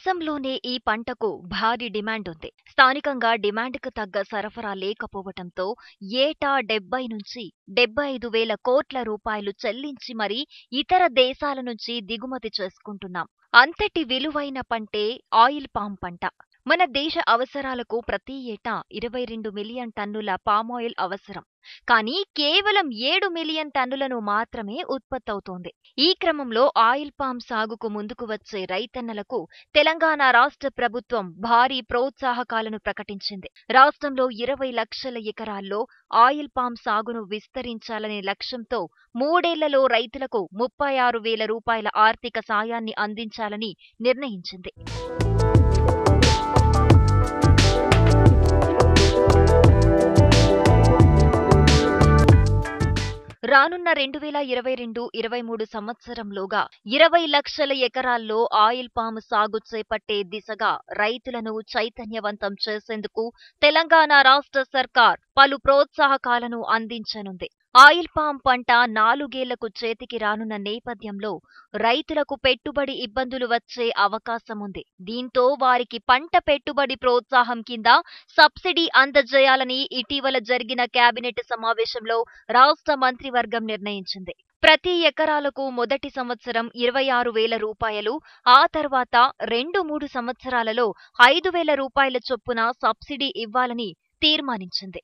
దేశంలోనే ఈ పంటకు భారీ డిమాండ్ ఉంది. స్థానికంగా డిమాండ్కు తగ్గ సరఫరా లేకపోవటంతో ఏటా 70 నుంచి 75 వేల కోట్ల రూపాయలు చెల్లించి మరీ ఇతర దేశాల నుంచి దిగుమతి చేసుకుంటున్నాం. అంతటి విలువైన పంటే ఆయిల్ పామ్ పంట. మన దేశ అవసరాలకు ప్రతి ఏటా 22 మిలియన్ టన్నుల పామాయిల్ అవసరం. కానీ కేవలం 7 మిలియన్ టన్నులను మాత్రమే ఉత్పత్తవుతోంది. ఈ క్రమంలో ఆయిల్ పామ్ సాగుకు ముందుకు వచ్చే రైతన్నలకు తెలంగాణ రాష్ట్ర ప్రభుత్వం భారీ ప్రోత్సాహకాలను ప్రకటించింది. రాష్ట్రంలో 20 లక్షల ఎకరాల్లో ఆయిల్ పామ్ సాగును విస్తరించాలనే లక్ష్యంతో 3 ఏళ్లలో రైతులకు 36 వేల రూపాయల ఆర్థిక సాయాన్ని అందించాలని నిర్ణయించింది. రానున్న 2022-23 సంవత్సరంలోగా 20 లక్షల ఎకరాల్లో ఆయిల్ పామ్ సాగు చేపట్టే దిశగా రైతులను చైతన్యవంతం చేసేందుకు తెలంగాణ రాష్ట్ర సర్కార్ పలు ప్రోత్సాహకాలను అందించనుంది. ఆయిల్ పామ్ పంట 4 ఏళ్లకు చేతికి రానున్న నేపథ్యంలో రైతులకు పెట్టుబడి ఇబ్బందులు వచ్చే అవకాశముంది. దీంతో వారికి పంట పెట్టుబడి ప్రోత్సాహం కింద సబ్సిడీ అందజేయాలని ఇటీవల జరిగిన కేబినెట్ సమావేశంలో రాష్ట్ర మంత్రివర్గం నిర్ణయించింది. ప్రతి ఎకరాలకు మొదటి సంవత్సరం 26 వేల రూపాయలు, ఆ తర్వాత 2-3 సంవత్సరాలలో 5 వేల రూపాయల చొప్పున సబ్సిడీ ఇవ్వాలని తీర్మానించింది.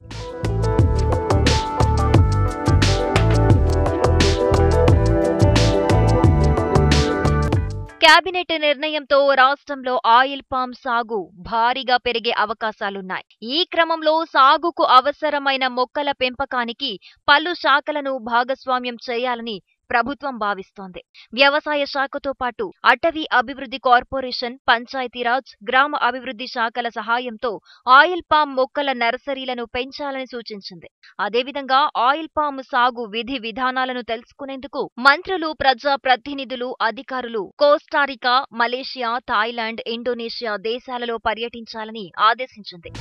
కేబినెట్ నిర్ణయంతో రాష్ట్రంలో ఆయిల్ పామ్ సాగు భారీగా పెరిగే అవకాశాలున్నాయి. ఈ క్రమంలో సాగుకు అవసరమైన మొక్కల పెంపకానికి పలు శాఖలను భాగస్వామ్యం చేయాలని ప్రభుత్వం భావిస్తోంది. వ్యవసాయ శాఖతో పాటు అటవీ అభివృద్ధి కార్పొరేషన్, పంచాయతీరాజ్, గ్రామ అభివృద్ధి శాఖల సహాయంతో ఆయిల్ పామ్ మొక్కల నర్సరీలను పెంచాలని సూచించింది. అదేవిధంగా ఆయిల్ పామ్ సాగు విధి విధానాలను తెలుసుకునేందుకు మంత్రులు, ప్రజా ప్రతినిధులు, అధికారులు కోస్టారికా, మలేషియా, థాయిలాండ్, ఇండోనేషియా దేశాలలో పర్యటించాలని ఆదేశించింది.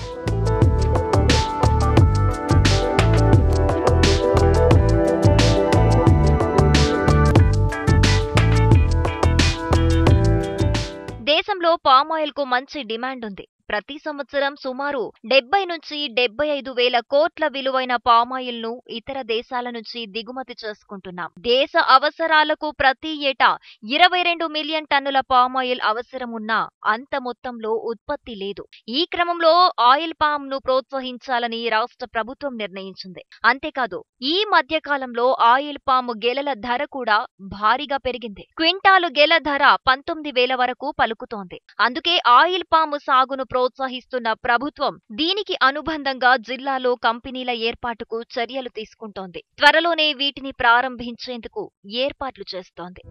దేశంలో పామాయిల్ కు మంచి డిమాండ్ ఉంది. ప్రతి సంవత్సరం సుమారు 70 నుంచి 75 వేల కోట్ల విలువైన పామాయిల్ ను ఇతర దేశాల నుంచి దిగుమతి చేసుకుంటున్నాం. దేశ అవసరాలకు ప్రతి ఏటా 22 మిలియన్ టన్నుల పామాయిల్ అవసరమున్నా అంత మొత్తంలో ఉత్పత్తి లేదు. ఈ క్రమంలో ఆయిల్ పామ్ ను ప్రోత్సహించాలని రాష్ట్ర ప్రభుత్వం నిర్ణయించింది. అంతేకాదు, ఈ మధ్య కాలంలో ఆయిల్ పామ్ గెలల ధర కూడా భారీగా పెరిగింది. క్వింటాలు గెల ధర 19,000 వరకు పలుకుతోంది. అందుకే ఆయిల్ పామ్ సాగును ప్రోత్సహిస్తున్న ప్రభుత్వం దీనికి అనుబంధంగా జిల్లాలో కంపెనీల ఏర్పాటుకు చర్యలు తీసుకుంటోంది. త్వరలోనే వీటిని ప్రారంభించేందుకు ఏర్పాట్లు చేస్తోంది.